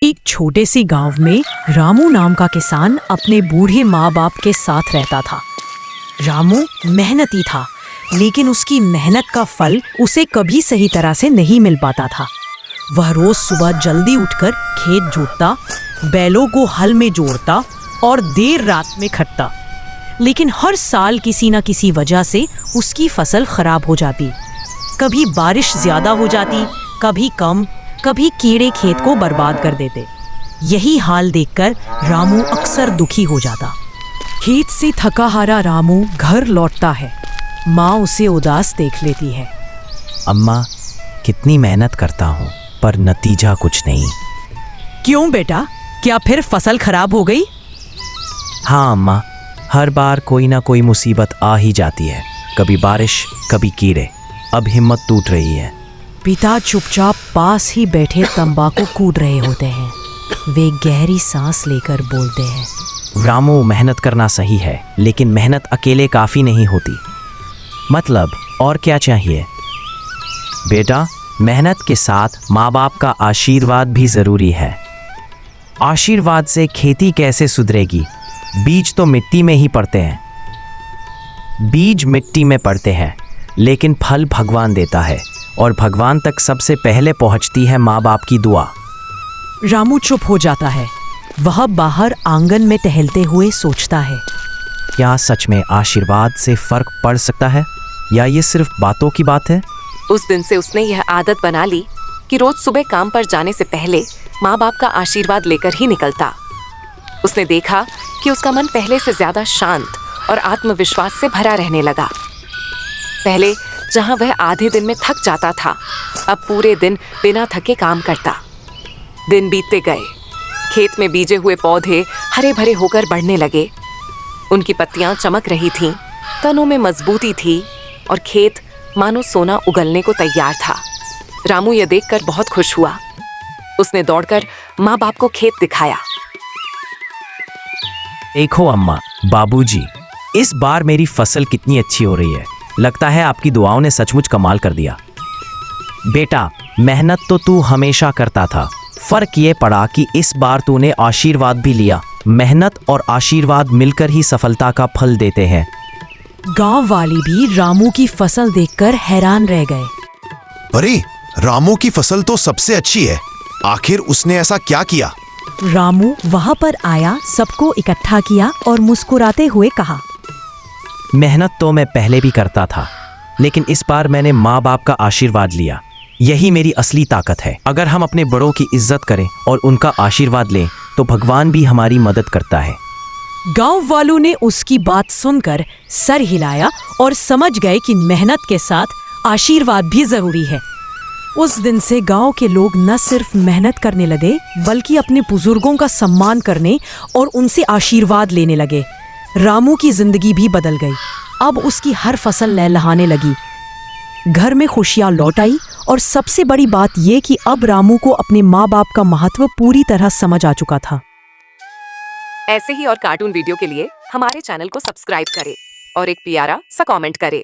एक छोटे से गांव में रामू नाम का किसान अपने बूढ़े माँ बाप के साथ रहता था। रामू मेहनती था, लेकिन उसकी मेहनत का फल उसे कभी सही तरह से नहीं मिल पाता था। वह रोज सुबह जल्दी उठकर खेत जोतता, बैलों को हल में जोड़ता और देर रात में खटता, लेकिन हर साल किसी न किसी वजह से उसकी फसल खराब हो जाती। कभी बारिश ज्यादा हो जाती, कभी कम, कभी कीड़े खेत को बर्बाद कर देते। यही हाल देखकर रामू अक्सर दुखी हो जाता। खेत से थका हारा रामू घर लौटता है। माँ उसे उदास देख लेती है। अम्मा, कितनी मेहनत करता हूँ पर नतीजा कुछ नहीं। क्यों बेटा, क्या फिर फसल खराब हो गई? हाँ अम्मा, हर बार कोई ना कोई मुसीबत आ ही जाती है। कभी बारिश, कभी कीड़े। अब हिम्मत टूट रही है। पिता चुपचाप पास ही बैठे तंबाकू कूद रहे होते हैं। वे गहरी सांस लेकर बोलते हैं, रामू, मेहनत करना सही है, लेकिन मेहनत अकेले काफ़ी नहीं होती। मतलब और क्या चाहिए? बेटा, मेहनत के साथ माँ बाप का आशीर्वाद भी ज़रूरी है। आशीर्वाद से खेती कैसे सुधरेगी? बीज तो मिट्टी में ही पड़ते हैं। बीज मिट्टी में पड़ते हैं, लेकिन फल भगवान देता है, और भगवान तक सबसे पहले पहुंचती है माँ बाप की दुआ। रामू चुप हो जाता है। वह बाहर आंगन में टहलते हुए सोचता है, क्या सच में आशीर्वाद से फर्क पड़ सकता है, या ये सिर्फ बातों की बात है? उस दिन से उसने यह आदत बना ली कि रोज सुबह काम पर जाने से पहले माँ बाप का आशीर्वाद लेकर ही निकलता। उसने देखा कि उसका मन पहले से ज्यादा शांत और आत्मविश्वास से भरा रहने लगा। पहले जहाँ वह आधे दिन में थक जाता था, अब पूरे दिन बिना थके काम करता। दिन बीतते गए, खेत में बीजे हुए पौधे हरे भरे होकर बढ़ने लगे। उनकी पत्तियां चमक रही थीं, तनों में मजबूती थी और खेत मानो सोना उगलने को तैयार था। रामू यह देखकर बहुत खुश हुआ। उसने दौड़कर माँ बाप को खेत दिखाया। देखो अम्मा, बाबूजी, इस बार मेरी फसल कितनी अच्छी हो रही है। लगता है आपकी दुआओं ने सचमुच कमाल कर दिया। बेटा, मेहनत तो तू हमेशा करता था, फर्क ये पड़ा कि इस बार तूने आशीर्वाद भी लिया। मेहनत और आशीर्वाद मिलकर ही सफलता का फल देते हैं। गांव वाले भी रामू की फसल देखकर हैरान रह गए। अरे, रामू की फसल तो सबसे अच्छी है। आखिर उसने ऐसा क्या किया? रामू वहां पर आया, सबको इकट्ठा किया और मुस्कुराते हुए कहा, मेहनत तो मैं पहले भी करता था, लेकिन इस बार मैंने माँ बाप का आशीर्वाद लिया। यही मेरी असली ताकत है। अगर हम अपने बड़ों की इज्जत करें और उनका आशीर्वाद लें, तो भगवान भी हमारी मदद करता है। गांव वालों ने उसकी बात सुनकर सर हिलाया और समझ गए कि मेहनत के साथ आशीर्वाद भी जरूरी है। उस दिन से गांव के लोग न सिर्फ मेहनत करने लगे, बल्कि अपने बुजुर्गों का सम्मान करने और उनसे आशीर्वाद लेने लगे। रामू की जिंदगी भी बदल गई। अब उसकी हर फसल लहलहाने लगी। घर में खुशियां लौट आई, और सबसे बड़ी बात यह कि अब रामू को अपने माँ बाप का महत्व पूरी तरह समझ आ चुका था। ऐसे ही और कार्टून वीडियो के लिए हमारे चैनल को सब्सक्राइब करें और एक प्यारा सा कमेंट करें।